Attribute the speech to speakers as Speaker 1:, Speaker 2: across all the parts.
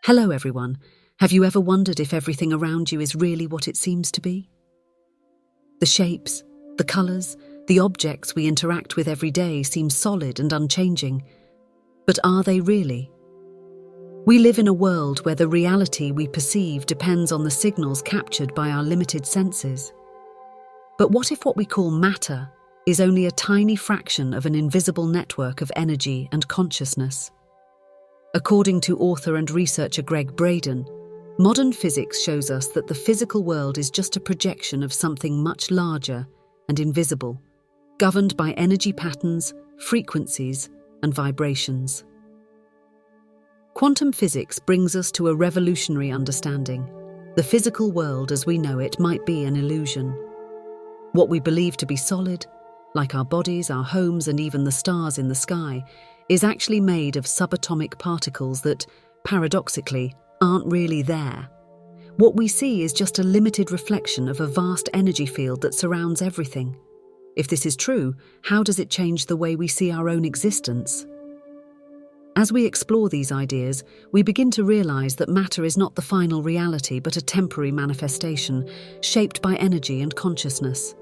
Speaker 1: Hello everyone. Have you ever wondered if everything around you is really what it seems to be? The shapes, the colours, the objects we interact with every day seem solid and unchanging. But are they really? We live in a world where the reality we perceive depends on the signals captured by our limited senses. But what if what we call matter is only a tiny fraction of an invisible network of energy and consciousness? According to author and researcher Gregg Braden, modern physics shows us that the physical world is just a projection of something much larger and invisible, governed by energy patterns, frequencies, and vibrations. Quantum physics brings us to a revolutionary understanding. The physical world as we know it might be an illusion. What we believe to be solid, like our bodies, our homes, and even the stars in the sky, is actually made of subatomic particles that, paradoxically, aren't really there. What we see is just a limited reflection of a vast energy field that surrounds everything. If this is true, how does it change the way we see our own existence? As we explore these ideas, we begin to realize that matter is not the final reality but a temporary manifestation, shaped by energy and consciousness.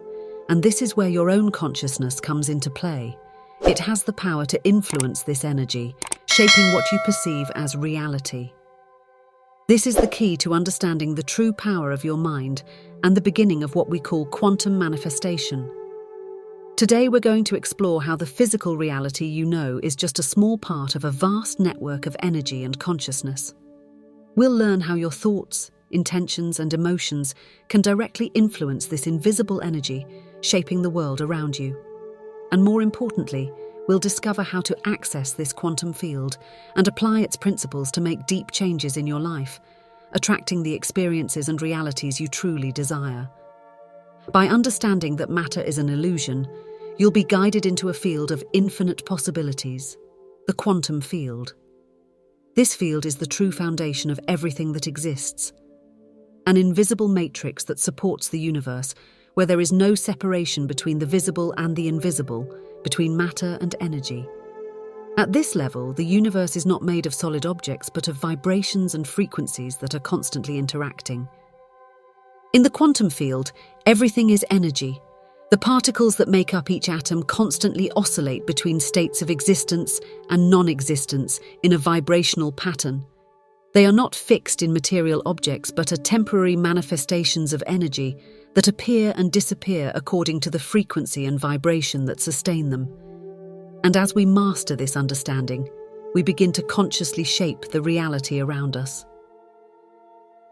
Speaker 1: And this is where your own consciousness comes into play. It has the power to influence this energy, shaping what you perceive as reality. This is the key to understanding the true power of your mind and the beginning of what we call quantum manifestation. Today we're going to explore how the physical reality you know is just a small part of a vast network of energy and consciousness. We'll learn how your thoughts, intentions, and emotions can directly influence this invisible energy, shaping the world around you. And more importantly, we'll discover how to access this quantum field and apply its principles to make deep changes in your life, attracting the experiences and realities you truly desire. By understanding that matter is an illusion, you'll be guided into a field of infinite possibilities, the quantum field. This field is the true foundation of everything that exists, an invisible matrix that supports the universe, where there is no separation between the visible and the invisible, between matter and energy. At this level, the universe is not made of solid objects but of vibrations and frequencies that are constantly interacting. In the quantum field, everything is energy. The particles that make up each atom constantly oscillate between states of existence and non-existence in a vibrational pattern. They are not fixed in material objects but are temporary manifestations of energy that appear and disappear according to the frequency and vibration that sustain them. And as we master this understanding, we begin to consciously shape the reality around us.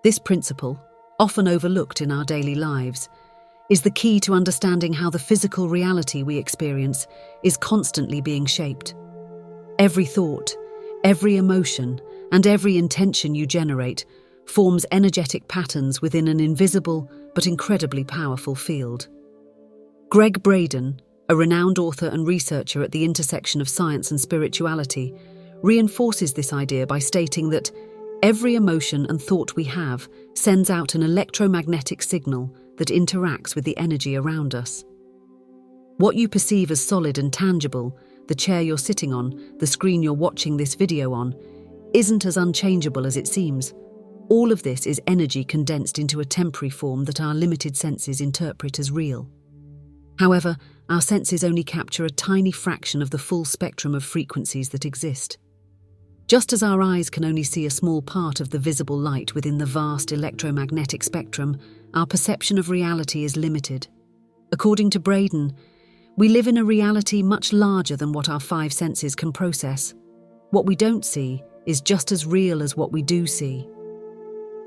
Speaker 1: This principle, often overlooked in our daily lives, is the key to understanding how the physical reality we experience is constantly being shaped. Every thought, every emotion, and every intention you generate forms energetic patterns within an invisible but incredibly powerful field. Gregg Braden, a renowned author and researcher at the intersection of science and spirituality, reinforces this idea by stating that every emotion and thought we have sends out an electromagnetic signal that interacts with the energy around us. What you perceive as solid and tangible, the chair you're sitting on, the screen you're watching this video on, isn't as unchangeable as it seems. All of this is energy condensed into a temporary form that our limited senses interpret as real. However, our senses only capture a tiny fraction of the full spectrum of frequencies that exist. Just as our eyes can only see a small part of the visible light within the vast electromagnetic spectrum, our perception of reality is limited. According to Braden, we live in a reality much larger than what our five senses can process. What we don't see is just as real as what we do see.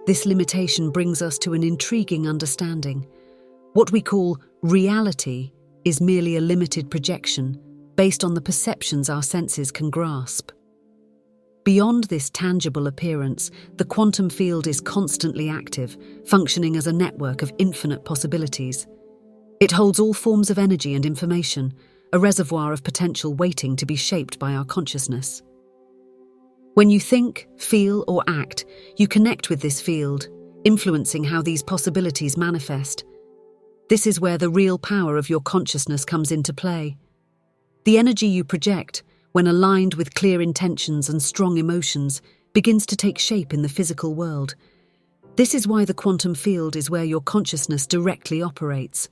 Speaker 1: This limitation brings us to an intriguing understanding. What we call reality is merely a limited projection based on the perceptions our senses can grasp. Beyond this tangible appearance, the quantum field is constantly active, functioning as a network of infinite possibilities. It holds all forms of energy and information, a reservoir of potential waiting to be shaped by our consciousness. When you think, feel, or act, you connect with this field, influencing how these possibilities manifest. This is where the real power of your consciousness comes into play. The energy you project, when aligned with clear intentions and strong emotions, begins to take shape in the physical world. This is why the quantum field is where your consciousness directly operates.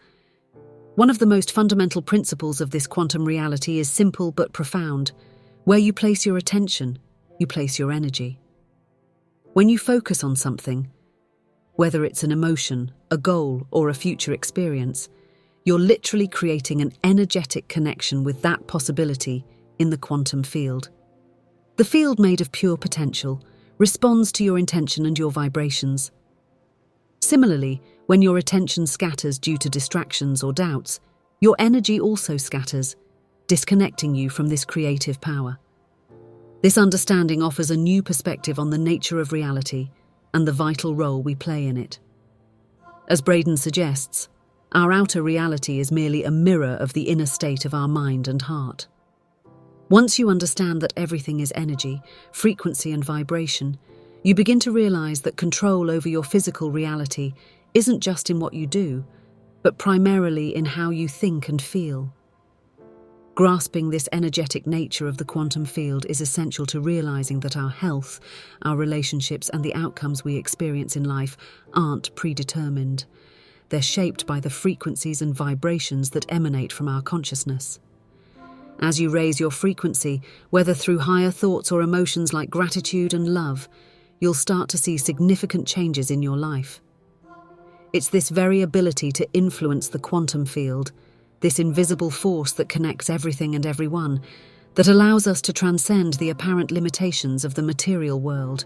Speaker 1: One of the most fundamental principles of this quantum reality is simple but profound. Where you place your attention, you place your energy. When you focus on something, whether it's an emotion, a goal, or a future experience, you're literally creating an energetic connection with that possibility in the quantum field. The field, made of pure potential, responds to your intention and your vibrations. Similarly, when your attention scatters due to distractions or doubts, your energy also scatters, disconnecting you from this creative power. This understanding offers a new perspective on the nature of reality and the vital role we play in it. As Braden suggests, our outer reality is merely a mirror of the inner state of our mind and heart. Once you understand that everything is energy, frequency, and vibration, you begin to realize that control over your physical reality isn't just in what you do, but primarily in how you think and feel. Grasping this energetic nature of the quantum field is essential to realizing that our health, our relationships, and the outcomes we experience in life aren't predetermined. They're shaped by the frequencies and vibrations that emanate from our consciousness. As you raise your frequency, whether through higher thoughts or emotions like gratitude and love, you'll start to see significant changes in your life. It's this very ability to influence the quantum field, this invisible force that connects everything and everyone, that allows us to transcend the apparent limitations of the material world.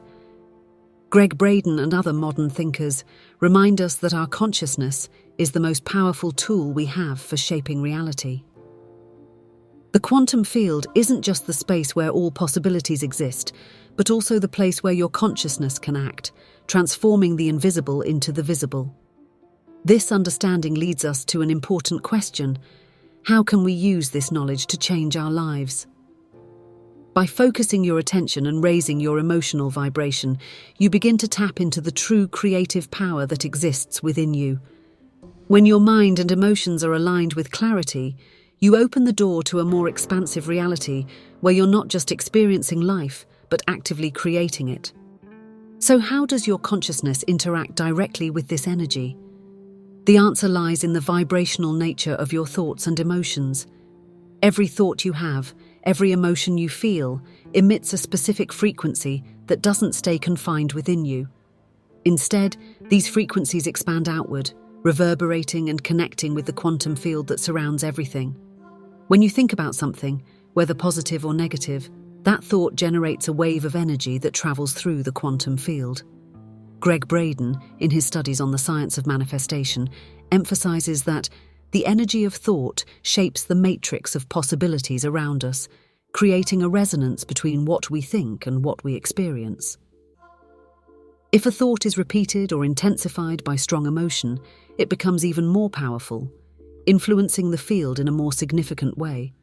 Speaker 1: Gregg Braden and other modern thinkers remind us that our consciousness is the most powerful tool we have for shaping reality. The quantum field isn't just the space where all possibilities exist, but also the place where your consciousness can act, transforming the invisible into the visible. This understanding leads us to an important question: how can we use this knowledge to change our lives? By focusing your attention and raising your emotional vibration, you begin to tap into the true creative power that exists within you. When your mind and emotions are aligned with clarity, you open the door to a more expansive reality where you're not just experiencing life, but actively creating it. So how does your consciousness interact directly with this energy? The answer lies in the vibrational nature of your thoughts and emotions. Every thought you have, every emotion you feel, emits a specific frequency that doesn't stay confined within you. Instead, these frequencies expand outward, reverberating and connecting with the quantum field that surrounds everything. When you think about something, whether positive or negative, that thought generates a wave of energy that travels through the quantum field. Gregg Braden, in his studies on the science of manifestation, emphasizes that the energy of thought shapes the matrix of possibilities around us, creating a resonance between what we think and what we experience. If a thought is repeated or intensified by strong emotion, it becomes even more powerful, influencing the field in a more significant way.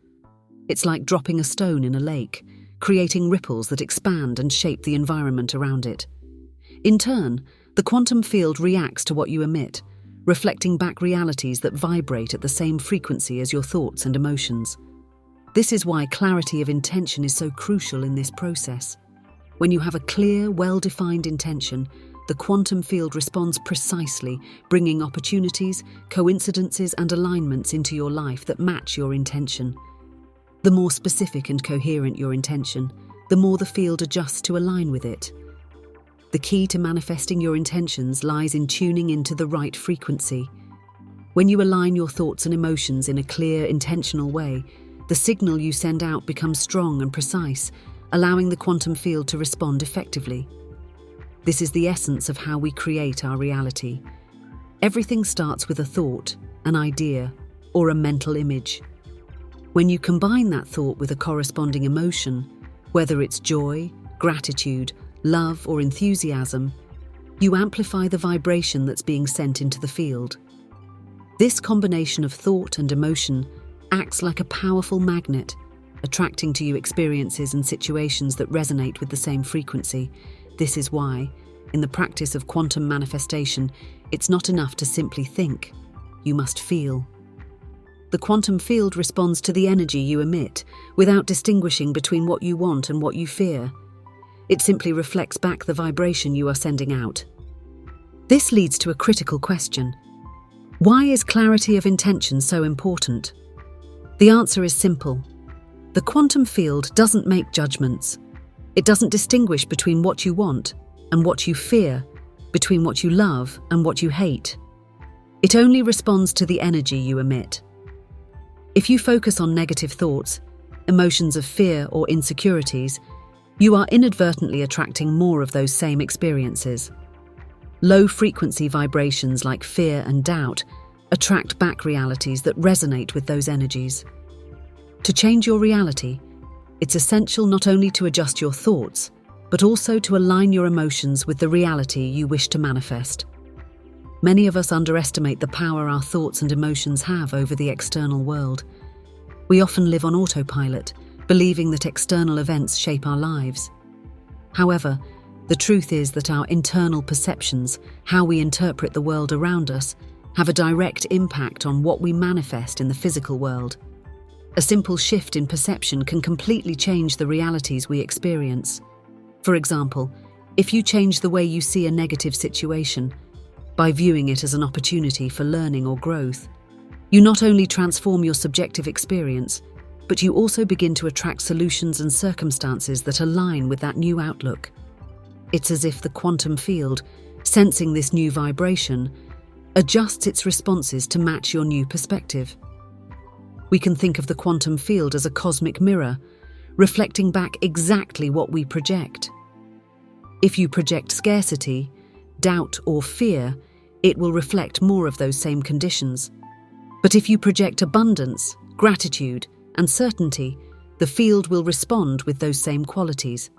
Speaker 1: It's like dropping a stone in a lake, creating ripples that expand and shape the environment around it. In turn, the quantum field reacts to what you emit, reflecting back realities that vibrate at the same frequency as your thoughts and emotions. This is why clarity of intention is so crucial in this process. When you have a clear, well-defined intention, the quantum field responds precisely, bringing opportunities, coincidences, and alignments into your life that match your intention. The more specific and coherent your intention, the more the field adjusts to align with it. The key to manifesting your intentions lies in tuning into the right frequency. When you align your thoughts and emotions in a clear, intentional way, the signal you send out becomes strong and precise, allowing the quantum field to respond effectively. This is the essence of how we create our reality. Everything starts with a thought, an idea, or a mental image. When you combine that thought with a corresponding emotion, whether it's joy, gratitude, love, or enthusiasm, you amplify the vibration that's being sent into the field. This combination of thought and emotion acts like a powerful magnet, attracting to you experiences and situations that resonate with the same frequency. This is why, in the practice of quantum manifestation, it's not enough to simply think. You must feel. The quantum field responds to the energy you emit, without distinguishing between what you want and what you fear. It simply reflects back the vibration you are sending out. This leads to a critical question. Why is clarity of intention so important? The answer is simple. The quantum field doesn't make judgments. It doesn't distinguish between what you want and what you fear, between what you love and what you hate. It only responds to the energy you emit. If you focus on negative thoughts, emotions of fear or insecurities, you are inadvertently attracting more of those same experiences. Low-frequency vibrations like fear and doubt attract back realities that resonate with those energies. To change your reality, it's essential not only to adjust your thoughts, but also to align your emotions with the reality you wish to manifest. Many of us underestimate the power our thoughts and emotions have over the external world. We often live on autopilot, believing that external events shape our lives. However, the truth is that our internal perceptions, how we interpret the world around us, have a direct impact on what we manifest in the physical world. A simple shift in perception can completely change the realities we experience. For example, if you change the way you see a negative situation, by viewing it as an opportunity for learning or growth, you not only transform your subjective experience, but you also begin to attract solutions and circumstances that align with that new outlook. It's as if the quantum field, sensing this new vibration, adjusts its responses to match your new perspective. We can think of the quantum field as a cosmic mirror, reflecting back exactly what we project. If you project scarcity, doubt, or fear, it will reflect more of those same conditions. But if you project abundance, gratitude, and certainty, the field will respond with those same qualities.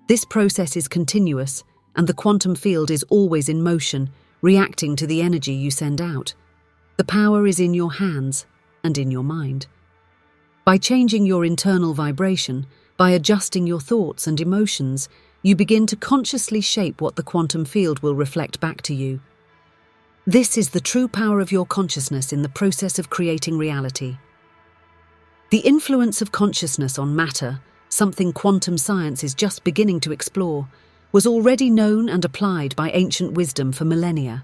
Speaker 1: This process is continuous, and the quantum field is always in motion, reacting to the energy you send out. The power is in your hands and in your mind. By changing your internal vibration, by adjusting your thoughts and emotions, you begin to consciously shape what the quantum field will reflect back to you. This is the true power of your consciousness in the process of creating reality. The influence of consciousness on matter, something quantum science is just beginning to explore, was already known and applied by ancient wisdom for millennia.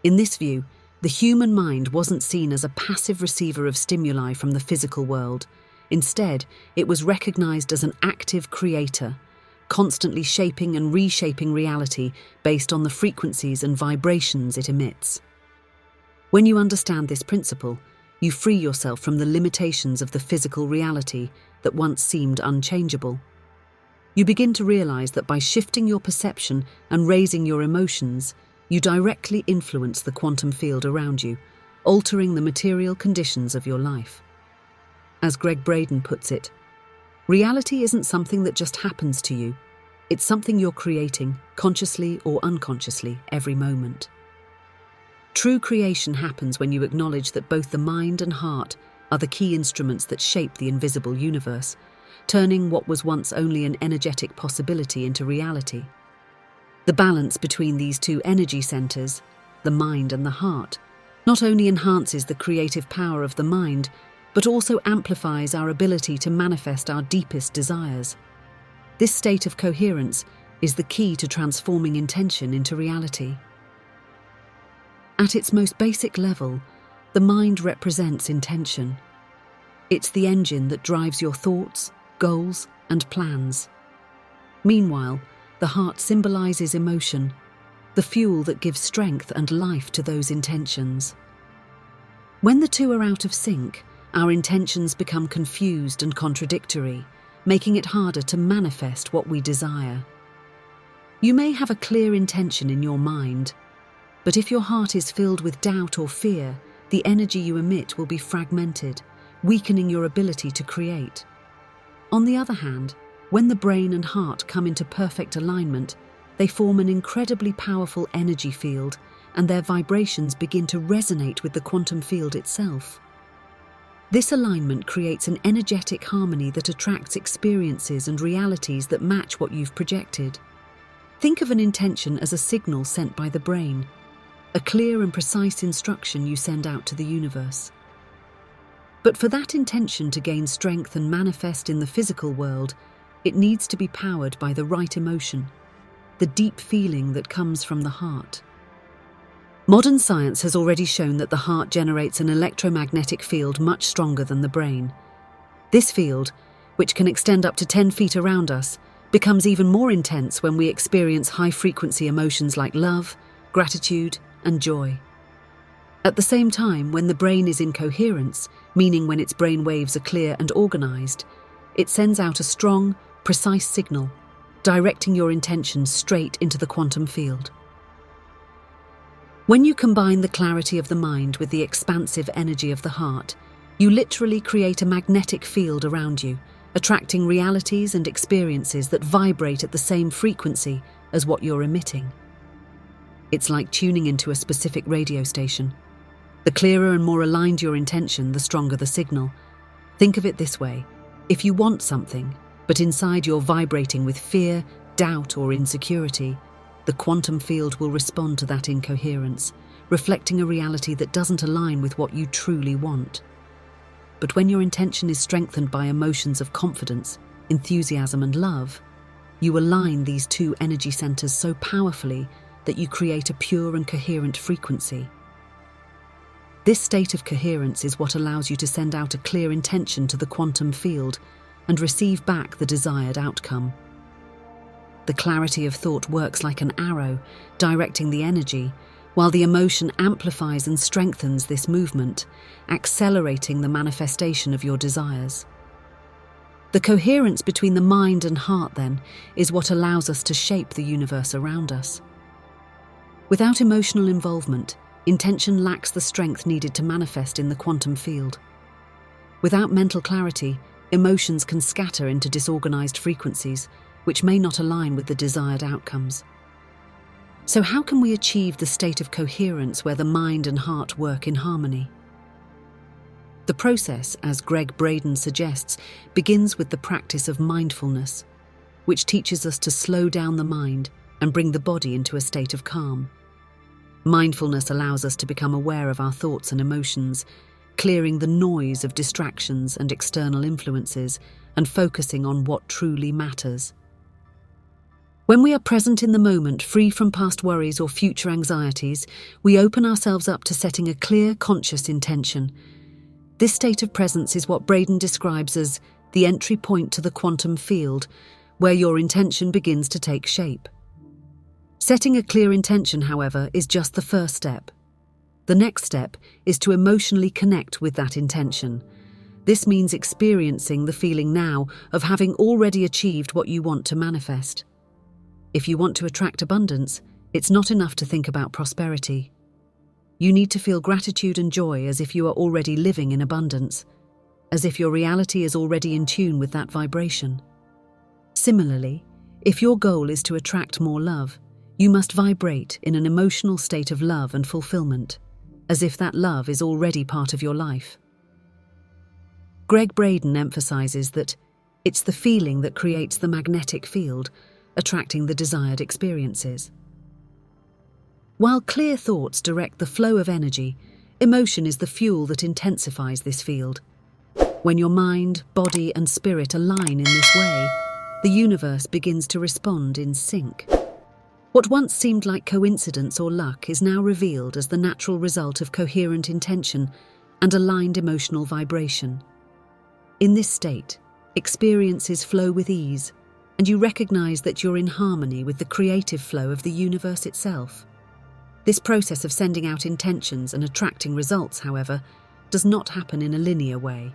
Speaker 1: In this view, the human mind wasn't seen as a passive receiver of stimuli from the physical world. Instead, it was recognized as an active creator, constantly shaping and reshaping reality based on the frequencies and vibrations it emits. When you understand this principle, you free yourself from the limitations of the physical reality that once seemed unchangeable. You begin to realize that by shifting your perception and raising your emotions, you directly influence the quantum field around you, altering the material conditions of your life. As Gregg Braden puts it, reality isn't something that just happens to you. It's something you're creating, consciously or unconsciously, every moment. True creation happens when you acknowledge that both the mind and heart are the key instruments that shape the invisible universe, turning what was once only an energetic possibility into reality. The balance between these two energy centers, the mind and the heart, not only enhances the creative power of the mind, but also amplifies our ability to manifest our deepest desires. This state of coherence is the key to transforming intention into reality. At its most basic level, the mind represents intention. It's the engine that drives your thoughts, goals, and plans. Meanwhile, the heart symbolizes emotion, the fuel that gives strength and life to those intentions. When the two are out of sync, our intentions become confused and contradictory, making it harder to manifest what we desire. You may have a clear intention in your mind, but if your heart is filled with doubt or fear, the energy you emit will be fragmented, weakening your ability to create. On the other hand, when the brain and heart come into perfect alignment, they form an incredibly powerful energy field, and their vibrations begin to resonate with the quantum field itself. This alignment creates an energetic harmony that attracts experiences and realities that match what you've projected. Think of an intention as a signal sent by the brain, a clear and precise instruction you send out to the universe. But for that intention to gain strength and manifest in the physical world, it needs to be powered by the right emotion, the deep feeling that comes from the heart. Modern science has already shown that the heart generates an electromagnetic field much stronger than the brain. This field, which can extend up to 10 feet around us, becomes even more intense when we experience high-frequency emotions like love, gratitude, and joy. At the same time, when the brain is in coherence, meaning when its brain waves are clear and organized, it sends out a strong, precise signal, directing your intentions straight into the quantum field. When you combine the clarity of the mind with the expansive energy of the heart, you literally create a magnetic field around you, attracting realities and experiences that vibrate at the same frequency as what you're emitting. It's like tuning into a specific radio station. The clearer and more aligned your intention, the stronger the signal. Think of it this way: if you want something, but inside you're vibrating with fear, doubt, or insecurity, the quantum field will respond to that incoherence, reflecting a reality that doesn't align with what you truly want. But when your intention is strengthened by emotions of confidence, enthusiasm, and love, you align these two energy centers so powerfully that you create a pure and coherent frequency. This state of coherence is what allows you to send out a clear intention to the quantum field and receive back the desired outcome. The clarity of thought works like an arrow, directing the energy, while the emotion amplifies and strengthens this movement, accelerating the manifestation of your desires. The coherence between the mind and heart, then, is what allows us to shape the universe around us. Without emotional involvement, intention lacks the strength needed to manifest in the quantum field. Without mental clarity, emotions can scatter into disorganized frequencies, which may not align with the desired outcomes. So how can we achieve the state of coherence where the mind and heart work in harmony? The process, as Gregg Braden suggests, begins with the practice of mindfulness, which teaches us to slow down the mind and bring the body into a state of calm. Mindfulness allows us to become aware of our thoughts and emotions, clearing the noise of distractions and external influences and focusing on what truly matters. When we are present in the moment, free from past worries or future anxieties, we open ourselves up to setting a clear, conscious intention. This state of presence is what Braden describes as the entry point to the quantum field, where your intention begins to take shape. Setting a clear intention, however, is just the first step. The next step is to emotionally connect with that intention. This means experiencing the feeling now of having already achieved what you want to manifest. If you want to attract abundance, it's not enough to think about prosperity. You need to feel gratitude and joy as if you are already living in abundance, as if your reality is already in tune with that vibration. Similarly, if your goal is to attract more love, you must vibrate in an emotional state of love and fulfillment, as if that love is already part of your life. Gregg Braden emphasizes that it's the feeling that creates the magnetic field, attracting the desired experiences. While clear thoughts direct the flow of energy, emotion is the fuel that intensifies this field. When your mind, body, and spirit align in this way, the universe begins to respond in sync. What once seemed like coincidence or luck is now revealed as the natural result of coherent intention and aligned emotional vibration. In this state, experiences flow with ease, and you recognize that you're in harmony with the creative flow of the universe itself. This process of sending out intentions and attracting results, however, does not happen in a linear way.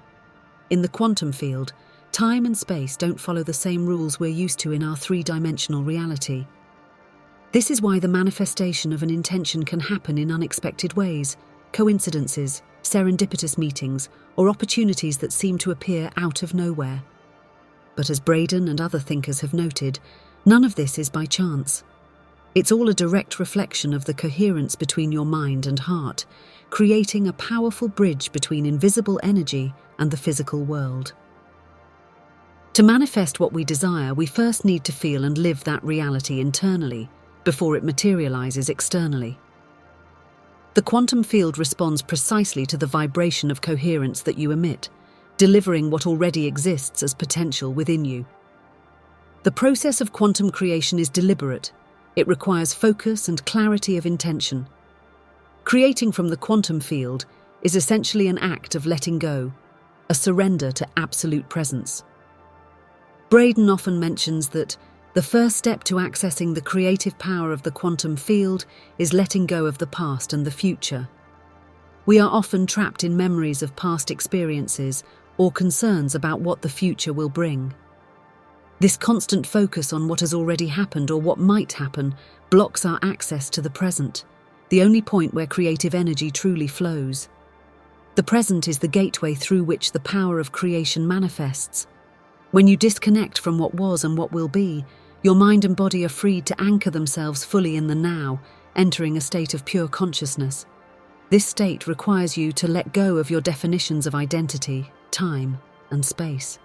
Speaker 1: In the quantum field, time and space don't follow the same rules we're used to in our three-dimensional reality. This is why the manifestation of an intention can happen in unexpected ways, coincidences, serendipitous meetings, or opportunities that seem to appear out of nowhere. But as Braden and other thinkers have noted, none of this is by chance. It's all a direct reflection of the coherence between your mind and heart, creating a powerful bridge between invisible energy and the physical world. To manifest what we desire, we first need to feel and live that reality internally, before it materializes externally. The quantum field responds precisely to the vibration of coherence that you emit, delivering what already exists as potential within you. The process of quantum creation is deliberate. It requires focus and clarity of intention. Creating from the quantum field is essentially an act of letting go, a surrender to absolute presence. Braden often mentions that the first step to accessing the creative power of the quantum field is letting go of the past and the future. We are often trapped in memories of past experiences or concerns about what the future will bring. This constant focus on what has already happened or what might happen blocks our access to the present, the only point where creative energy truly flows. The present is the gateway through which the power of creation manifests. When you disconnect from what was and what will be, your mind and body are freed to anchor themselves fully in the now, entering a state of pure consciousness. This state requires you to let go of your definitions of identity, time, and space.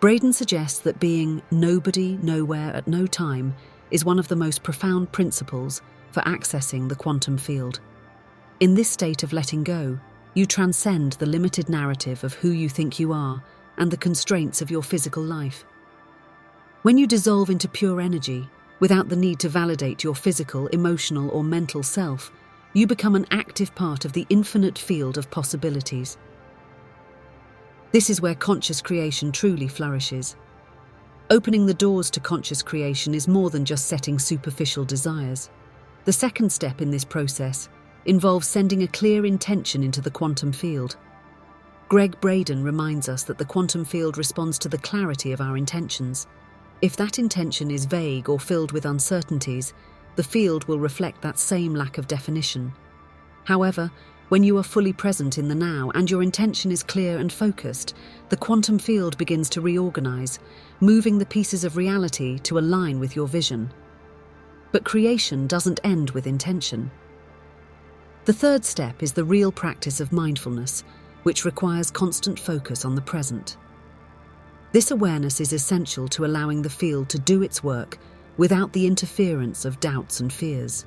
Speaker 1: Braden suggests that being nobody, nowhere, at no time is one of the most profound principles for accessing the quantum field. In this state of letting go, you transcend the limited narrative of who you think you are and the constraints of your physical life. When you dissolve into pure energy, without the need to validate your physical, emotional, or mental self, you become an active part of the infinite field of possibilities. This is where conscious creation truly flourishes. Opening the doors to conscious creation is more than just setting superficial desires. The second step in this process involves sending a clear intention into the quantum field. Gregg Braden reminds us that the quantum field responds to the clarity of our intentions. If that intention is vague or filled with uncertainties, the field will reflect that same lack of definition. However, when you are fully present in the now and your intention is clear and focused, the quantum field begins to reorganize, moving the pieces of reality to align with your vision. But creation doesn't end with intention. The third step is the real practice of mindfulness, which requires constant focus on the present. This awareness is essential to allowing the field to do its work without the interference of doubts and fears.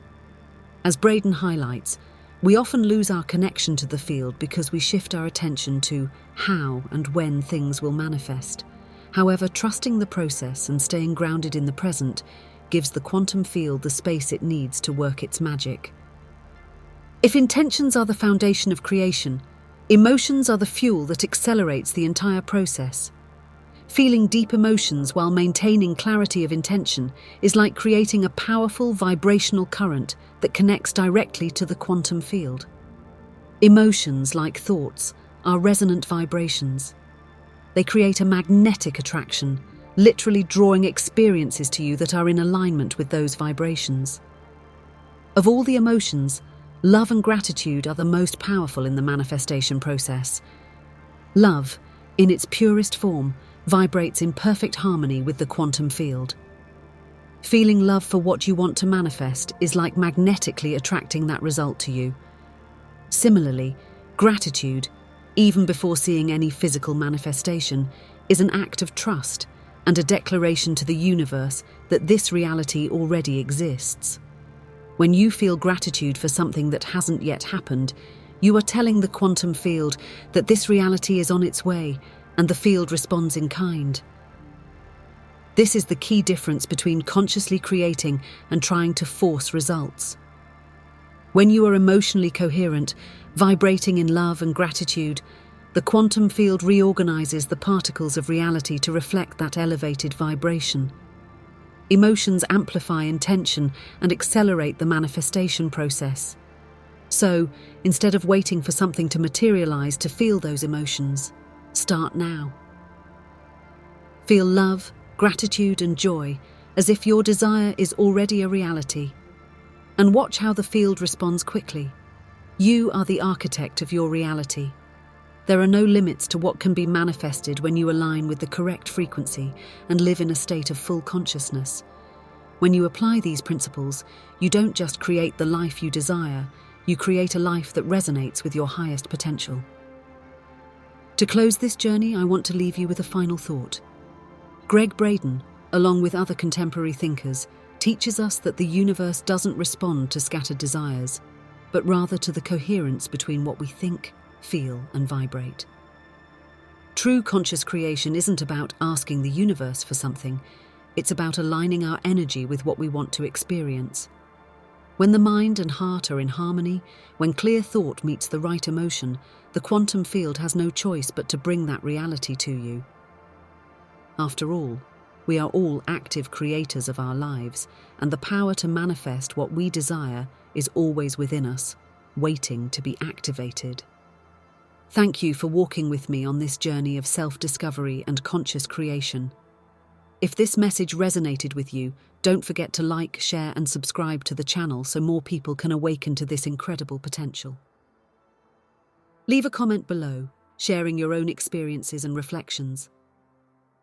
Speaker 1: As Braden highlights, we often lose our connection to the field because we shift our attention to how and when things will manifest. However, trusting the process and staying grounded in the present gives the quantum field the space it needs to work its magic. If intentions are the foundation of creation, emotions are the fuel that accelerates the entire process. Feeling deep emotions while maintaining clarity of intention is like creating a powerful vibrational current that connects directly to the quantum field. Emotions, like thoughts, are resonant vibrations. They create a magnetic attraction, literally drawing experiences to you that are in alignment with those vibrations. Of all the emotions, love and gratitude are the most powerful in the manifestation process. Love, in its purest form, vibrates in perfect harmony with the quantum field. Feeling love for what you want to manifest is like magnetically attracting that result to you. Similarly, gratitude, even before seeing any physical manifestation, is an act of trust and a declaration to the universe that this reality already exists. When you feel gratitude for something that hasn't yet happened, you are telling the quantum field that this reality is on its way, and the field responds in kind. This is the key difference between consciously creating and trying to force results. When you are emotionally coherent, vibrating in love and gratitude, the quantum field reorganizes the particles of reality to reflect that elevated vibration. Emotions amplify intention and accelerate the manifestation process. So, instead of waiting for something to materialize to feel those emotions, start now. Feel love, gratitude, and joy as if your desire is already a reality. And watch how the field responds quickly. You are the architect of your reality. There are no limits to what can be manifested when you align with the correct frequency and live in a state of full consciousness. When you apply these principles, you don't just create the life you desire, you create a life that resonates with your highest potential. To close this journey, I want to leave you with a final thought. Gregg Braden, along with other contemporary thinkers, teaches us that the universe doesn't respond to scattered desires, but rather to the coherence between what we think, feel, and vibrate. True conscious creation isn't about asking the universe for something, it's about aligning our energy with what we want to experience. When the mind and heart are in harmony, when clear thought meets the right emotion, the quantum field has no choice but to bring that reality to you. After all, we are all active creators of our lives, and the power to manifest what we desire is always within us, waiting to be activated. Thank you for walking with me on this journey of self-discovery and conscious creation. If this message resonated with you, don't forget to like, share, and subscribe to the channel so more people can awaken to this incredible potential. Leave a comment below, sharing your own experiences and reflections.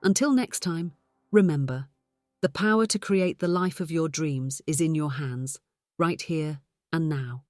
Speaker 1: Until next time, remember, the power to create the life of your dreams is in your hands, right here and now.